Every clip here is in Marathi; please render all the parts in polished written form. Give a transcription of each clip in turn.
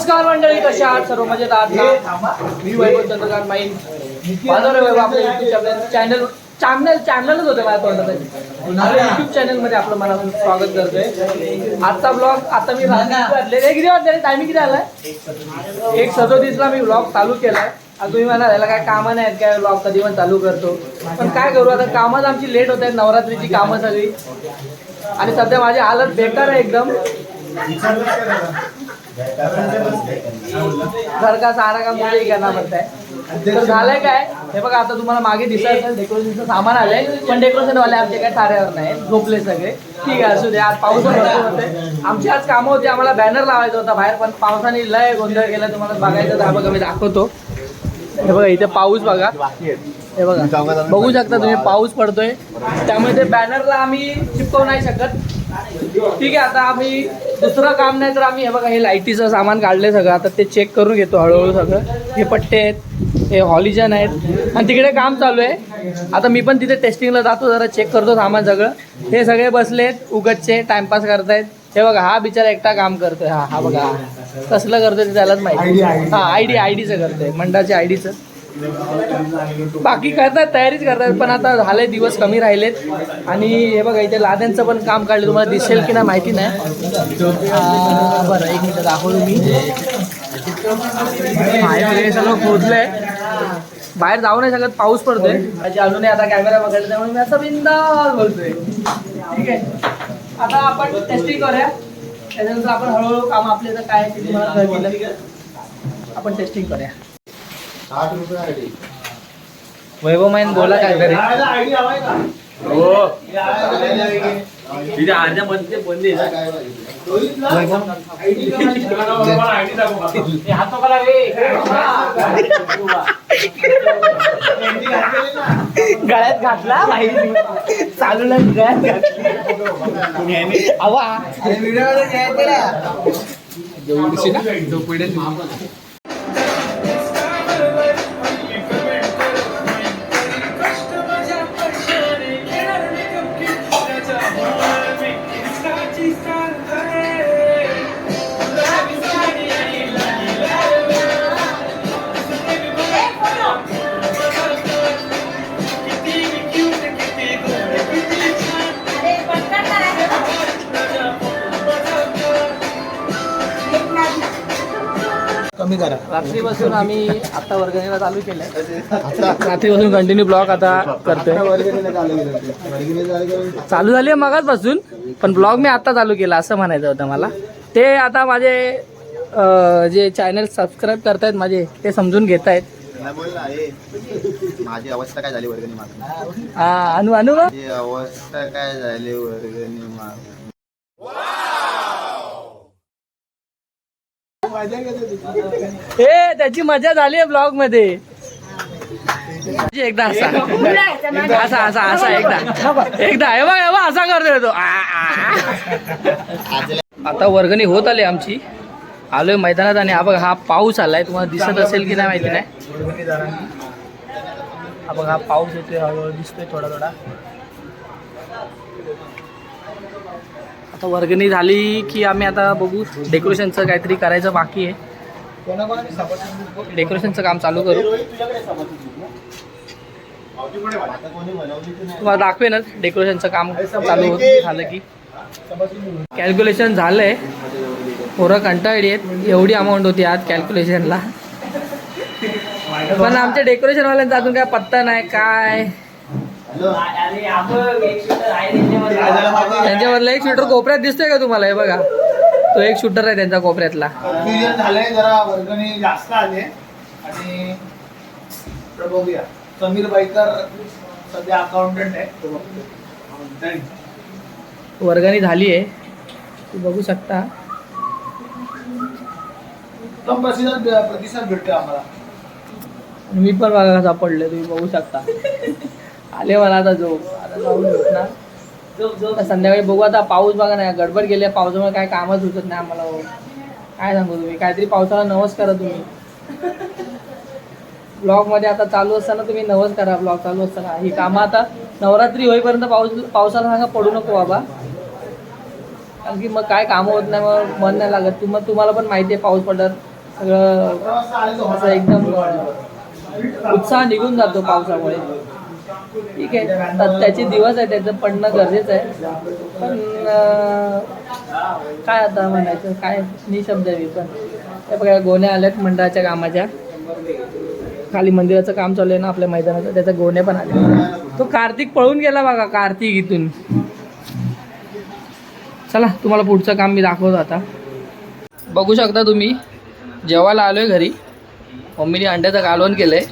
नमस्कार मंडळी, कसे आहात सर्व? मजेत आहात ना? मी वैभव चंद्रकांत माईन, माझं वैभव आपल्या युट्यूब चॅनलच होतं माझ्या तोंडात. आपल्या युट्यूब चॅनलमध्ये आपलं मनापासून स्वागत करतोय. आजचा ब्लॉग आता मी किती वाजले? टायमिंग किती आलाय? 1:37 मी ब्लॉग चालू केलाय. आता तुम्ही म्हणाल याला काय कामं नाहीत काय, ब्लॉग कधी पण चालू करतो, पण काय करू आता, कामच आमची लेट होत आहेत, नवरात्रीची कामं सगळी. आणि सध्या माझी हालत बेकार आहे एकदम. घर का सारा काम मुझे ही करना पड़ता है. तर झालंय काय, हे बघा आता तुम्हाला मागे दिसायचं डेकोरेशनचं सामान आलंय, पण डेकोरेशन वाले आमचे काय थाऱ्यावर नाही, झोपले सगळे. ठीक आहे, असू दे. आज पाऊस भरपूर होते. आमची आज कामं होती, आम्हाला बॅनर लावायचा होता बाहेर, पण पावसाने लय गोंधळ केला. तुम्हाला बघायचं तर बघा, मी दाखवतो. हे बघा इथे पाऊस बघा, हे बघा बघू शकता तुम्ही, पाऊस पडतोय, त्यामुळे ते बॅनरला आम्ही चिपकवू नाही शकत. ठीक आहे, आता आम्ही दुसरं काम नाही तर आम्ही हे बघा हे लाईटीचं सामान काढले सगळं, आता ते चेक करून घेतो हळूहळू सगळं. हे पट्टे आहेत, हे हॉलिजन आहेत, आणि तिकडे काम चालू आहे. आता मी पण तिथे टेस्टिंगला जातो, जरा चेक करतो सामान सगळं. हे सगळे बसलेत उगतचे टाइमपास करतायत. हे बघा हा बिचारा एकटा काम करतोय. हा बघा कसलं करतोय ते त्यालाच माहिती. हा आयडीचं करतोय, मंडळाच्या आयडीचं. बाकी करतात, तयारीच करतात, पण आता झाले दिवस कमी राहिलेत. आणि हे बघा इथे लाद्यांचं पण काम काढलं, तुम्हाला दिसेल की नाही माहिती नाही. बरं एक मिनिट दाखवतो मी. हे सगळं खोदलंय, बाहेर जाऊ नाही शकत, पाऊस पडतोय. माझी अजूनही आता कॅमेरा बघायला, त्यामुळे मी असं बिंदास बोलतोय. ठीक आहे, आता आपण टेस्टिंग करूया, त्याच्यानंतर आपण हळूहळू काम आपले तर काय ते तुम्हाला कळतील. आपण टेस्टिंग करूया. 60 रुपये. वैभव माईन बोला काय तरी. हो तिथे अर्ध्या मध्ये बंदी गळ्यात घातला चालू गळ्यात घातली. आवा कमी करा. रात्रीपासून आम्ही आता वर्गणीला चालू केलंय. रात्रीपासून कंटिन्यू ब्लॉग आता करतोय. चालू झाली आहे मगाचपासून, पण ब्लॉग मी आता चालू केला असं म्हणायचं होतं मला. ते आता माझे जे चॅनल सबस्क्राईब करतायत माझे, ते समजून घेत आहेत. माझी अवस्था काय झाली वर्गणी मागून. हा अनु माझी अवस्था काय झाली वर्गणी मागून. हे त्याची मजा झाली आहे ब्लॉग मध्ये. एकदा असा असा असा असा एकदा हे बघ असा करतोय तो. आता वर्गणी होत आली आमची, आलोय मैदानात. आणि हा बघ हा पाऊस आलाय, तुम्हाला दिसत असेल की नाही माहिती नाही. हा बघ हा पाऊस येतोय, हळूहळू दिसतोय थोडा थोडा. आता वर्गणी झाली की आम्ही आता बघू, डेकोरेशनचं काहीतरी करायचं बाकी आहे. डेकोरेशनचं काम चालू करू, तुम्हाला दाखवेनच. डेकोरेशनचं काम चालू होत झालं की. कॅल्क्युलेशन झालंय, पोरं कंटाळली आहेत, एवढी अमाऊंट होती आज कॅल्क्युलेशनला. पण आमच्या डेकोरेशनवाल्यांचा अजून काय पत्ता नाही काय. त्यांच्यावरला एक शूटर कोपऱ्यात दिसतोय का तुम्हाला? हे बघा तो एक शूटर आहे त्यांचा कोपऱ्यातला. झालंय, जरा वर्गणी जास्त आले. आणि बघूया, समीर बाईकर सध्या अकाउंटंट आहे. वर्गणी झाली आहे, तुम्ही बघू शकता. उत्तम प्रतिसाद भेटतोय आम्हाला. मी पण बघा कसा पडले, तुम्ही बघू शकता. आले मला आता आता जाऊन भेटणार संध्याकाळी. बघू आता, पाऊस बघा नाही, गडबड गेली पावसामुळे काय कामच सुचत नाही आम्हाला. काय सांगू, तुम्ही काहीतरी पावसाला नवस करा तुम्ही. ब्लॉग मध्ये आता चालू असताना तुम्ही नवस करा, ब्लॉग चालू असताना. ही कामं आता नवरात्री होईपर्यंत पावसाला सांगा पडू नको बाबा, कारण की मग काय कामं होत नाही, मग मन नाही लागत. तुम्हाला पण माहिती आहे पाऊस पडल्यावर सगळं वाजता आले तो असं एकदम उत्साह निघून जातो पावसामुळे. ठीक आहे, तर त्याचे दिवस आहे, त्याचं पडणं गरजेचं आहे. पण काय आता म्हणायचं, काय निशब्द आहे मी पण. हे बघा गोण्या आल्यात मंडळाच्या कामाच्या. खाली मंदिराचं काम चालू आहे ना आपल्या मैदानाचं, त्याचा गोणे पण आले. तो कार्तिक पळून गेला बघा, कार्तिक इथून. चला तुम्हाला पुढचं काम मी दाखवतो आता. बघू शकता तुम्ही, जेवायला आलो आहे घरी. मम्मीने अंड्याचं कालवण केलं आहे.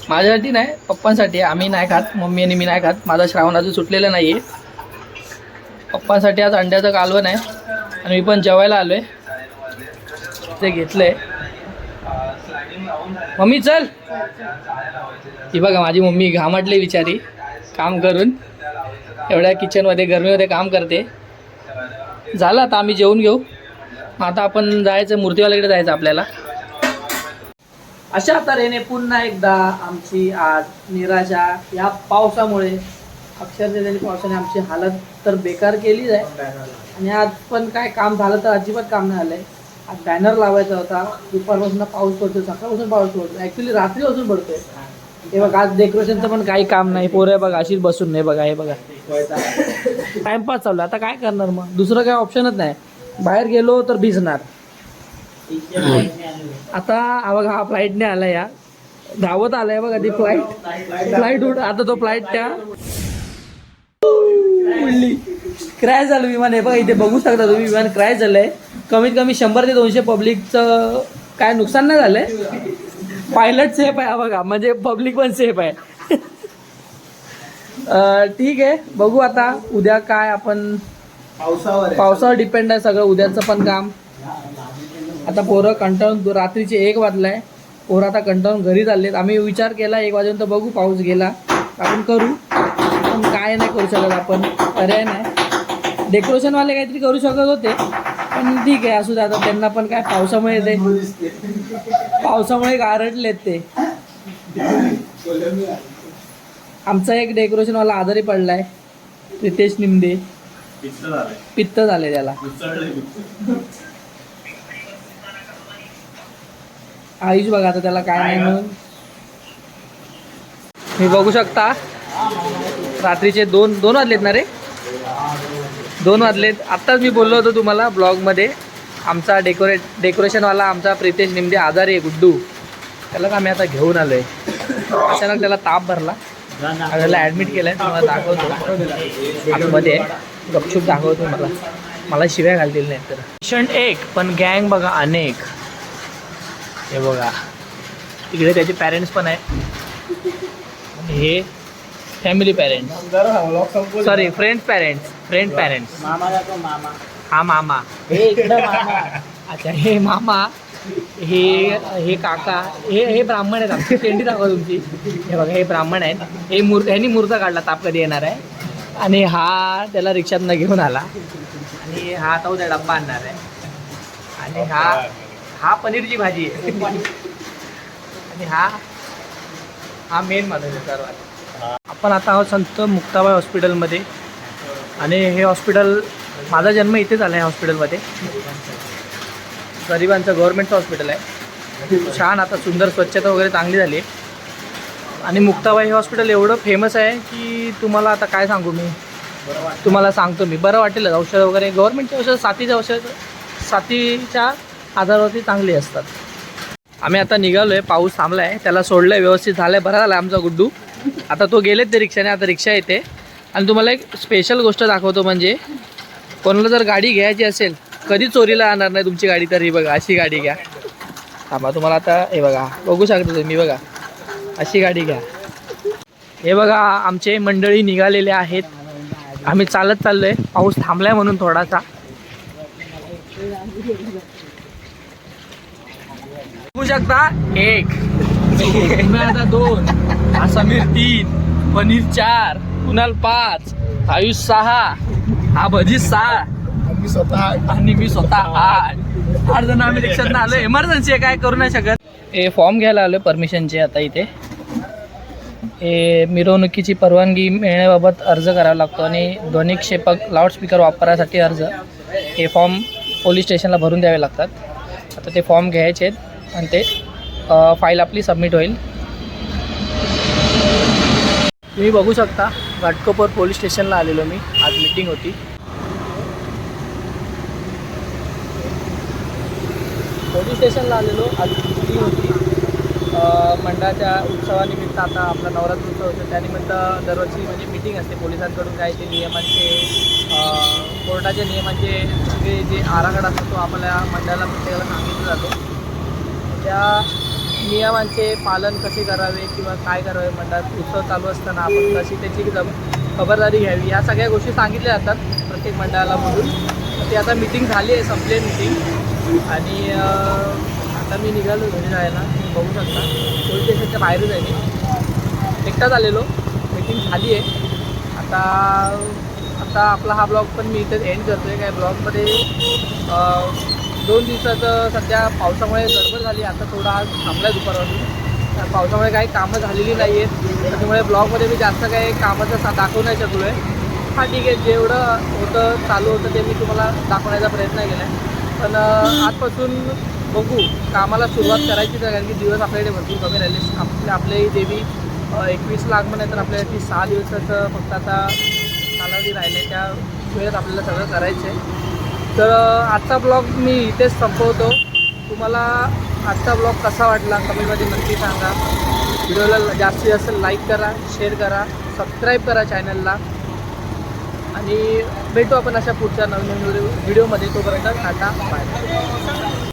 माझ्यासाठी नाही, पप्पांसाठी. आम्ही नाही खात, मम्मी आणि मी नाही खात. माझा श्रावण अजून सुटलेलं नाही आहे. पप्पांसाठी आज अंड्याचं कालवण आहे आणि मी पण जेवायला आलो आहे. ते घेतलं आहे. मम्मी चल. ही बघा माझी मम्मी घामटली बिचारी काम करून. एवढ्या किचनमध्ये गरमीमध्ये काम करते. झालं आता आम्ही जेवून घेऊ. आता आपण जायचं मूर्तीवाल्याकडे जायचं आपल्याला. अशा तऱ्हेने पुन्हा एकदा आमची आज निराशा या पावसामुळे, अक्षरशः त्याच्या पावसाने आमची हालत तर बेकार केलीच आहे. आणि आज पण काय काम झालं तर अजिबात काम नाही आलं आहे. आज बॅनर लावायचा होता. दुपारपासून पाऊस पडतो, सकाळपासून पाऊस पडतो, ॲक्च्युली रात्रीपासून पडतोय. हे बघा आज डेकोरेशनचं पण काही काम नाही. पोरं बघा अशीच बसून नाही बघा. हे बघा टाइमपास चालू. आता काय करणार मग, दुसरं काय ऑप्शनच नाही. बाहेर गेलो तर भिजणार. आता हा बघा हा फ्लाईटने आला, या धावत आलाय बघा ती फ्लाईट उड. आता तो फ्लाईट त्या उडली, क्रॅश झालं विमान. हे बघा इथे बघू शकता तुम्ही, विमान क्रॅश झालंय. कमीत कमी 100 ते 200 पब्लिकचं काय नुकसान नाही झालंय. पायलट सेफ आहे बघा, म्हणजे पब्लिक पण सेफ आहे. ठीक आहे, बघू आता उद्या काय. आपण पावसावर डिपेंड आहे सगळं, उद्याचं पण काम. आता पोरं कंटाळून, रात्रीचे 1 वाजलाय, पोरं आता कंटाळून घरी चाललेत. आम्ही विचार केला 1 वाजेपर्यंत बघू, पाऊस गेला आपण करू. पण काय नाही करू शकत आपण, पर्याय नाही. डेकोरेशनवाले काहीतरी करू शकत होते, पण ठीक आहे असू दे. आता त्यांना पण काय पावसामुळे गारटलेत ते. आमचा एक डेकोरेशनवाला आजारी पडलाय, रितेश निमदे. पित्त झाले त्याला. आयुष बघा आता त्याला काय नाही म्हणून. मी बघू शकता रात्रीचे 2 वाजलेत ना रे, 2 वाजलेत. आत्ताच मी बोललो होतो तुम्हाला ब्लॉगमध्ये, आमचा डेकोरेशनवाला आमचा प्रितेश निमदे आजारी आहे, गुड्डू. त्यालाच आम्ही आता घेऊन आलो आहे. अचानक त्याला ताप भरला, त्याला ॲडमिट केलं आहे. तुम्हाला दाखवतो आतमध्ये, गपचूप दाखवतो. मला शिव्या घालतील नाही तर. पेशंट 1 पण गँग बघा अनेक. हे बघा इकडे त्याचे पॅरेंट्स पण आहे. हे family parents, sorry friend parents. हा मामा. अच्छा हे मामा, हे काका, हे ब्राह्मण आहेत आमची. तेंडी दाखवा तुमची. हे बघा हे ब्राह्मण आहेत. ह्यांनी मूर्त काढला, ताप कधी येणार आहे. आणि हा त्याला रिक्षातनं घेऊन आला. आणि हा आता उद्या डब्बा आणणार आहे. आणि हा पनीरची भाजी आहे. आणि हा मेन माणूस आहे सर्वात. आपण आता आहोत संत मुक्ताबाई हॉस्पिटलमध्ये. आणि हे हॉस्पिटल, माझा जन्म इथेच झाला आहे हॉस्पिटलमध्ये. गरिबांचं गव्हर्नमेंटचं हॉस्पिटल आहे. छान, आता सुंदर, स्वच्छता वगैरे चांगली झाली आहे. आणि मुक्ताबाई हे हॉस्पिटल एवढं फेमस आहे की तुम्हाला आता काय सांगू मी. तुम्हाला सांगतो मी, बरं वाटेल. औषधं वगैरे गव्हर्नमेंटचे औषध, साथीच्या आजारावरती चांगली असतात. आम्ही आता निघालो आहे, पाऊस थांबला आहे, त्याला सोडलं आहे, व्यवस्थित झालं आहे, बरा झाला आमचा गुड्डू. आता तो गेलेत ते रिक्षाने, आता रिक्षा येते. आणि तुम्हाला एक स्पेशल गोष्ट दाखवतो, म्हणजे कोणाला जर गाडी घ्यायची असेल, कधी चोरीला आणणार नाही तुमची गाडी, तर ही बघा अशी गाडी घ्या. थांबा तुम्हाला आता हे बघा, बघू शकता तुम्ही, बघा अशी गाडी घ्या. हे बघा आमचे मंडळी निघालेले आहेत. आम्ही चालत चाललो आहे, पाऊस थांबला आहे म्हणून थोडासा. बघू शकता 1, आता 2, हा समीर 3, पनीर 4, कुणाल 5, आयुष 6, हा भजी 6, आणि मी स्वतः 8 जण आम्ही रिक्षात आलो. इमर्जन्सी आहे, काय करू नाही शकत. हे फॉर्म घ्यायला आलो परमिशनचे. आता इथे हे मिरवणुकीची परवानगी मिळण्याबाबत अर्ज करावा लागतो आणि ध्वनिक्षेपक लाऊडस्पीकर वापरासाठी अर्ज. हे फॉर्म पोलीस स्टेशनला भरून द्यावे लागतात. आता ते फॉर्म घ्यायचे आहेत आणि ते फाईल आपली सबमिट होईल. तुम्ही बघू शकता घाटकोपर पोलीस स्टेशनला आलेलो मी. आज मीटिंग होती. पोलीस स्टेशनला आलेलो. आज मीटिंग होती मंडळाच्या उत्सवानिमित्त. आता आपला नवरात्र उत्सव होतो त्यानिमित्त दरवर्षी म्हणजे मीटिंग असते पोलिसांकडून. काय ते नियमांचे कोर्टाच्या नियमांचे सगळे जे आराखडा असतो तो आपल्या मंडळाला प्रत्येकाला सांगितला जातो. त्या नियमांचे पालन कसे करावे किंवा काय करावे, मंडळात उत्सव चालू असताना आपण कशी त्याची खबरदारी घ्यावी, या सगळ्या गोष्टी सांगितल्या जातात प्रत्येक मंडळाला म्हणून. ती आता मीटिंग झाली आहे, संपली आहे मीटिंग. आणि आता मी निघालो घरी जायला. तुम्ही बघू शकता पोलीस स्टेशनच्या बाहेरच आहे मी. एकटाच आलेलो. मीटिंग झाली आहे. आता आपला हा ब्लॉग पण मी इथेच एंड करतो आहे. काय ब्लॉगमध्ये 2 दिवसाचं सध्या पावसामुळे गडबड झाली. आता थोडा आज थांबला आहे दुपारपासून. पावसामुळे काही कामं झालेली नाही आहेत. त्याच्यामुळे ब्लॉगमध्ये मी जास्त काही कामाचं दाखवू नाही शकलो आहे. हां ठीक आहे, जेवढं होतं चालू होतं ते मी तुम्हाला दाखवण्याचा प्रयत्न केला आहे. पण आजपासून बघू, कामाला सुरुवात करायचीच आहे. कारण की दिवस आपल्याकडे भरपूर कमी राहिले. आपल्याही देवी 21 लाख म्हणे तर आपल्यासाठी 6 दिवसाचं फक्त आता कालावधी राहिले आहे. त्या वेळेत आपल्याला सगळं करायचं आहे. तर आजचा ब्लॉग मी इथेच संपवतो. तुम्हाला आजचा ब्लॉग कसा वाटला कमेंटमध्ये नक्की सांगा. व्हिडिओला जास्तीत जास्त लाईक करा, शेअर करा, सबस्क्राईब करा चॅनलला. आणि भेटू आपण अशा पुढच्या नवीन व्हिडिओमध्ये. तोपर्यंत टाटा बाय.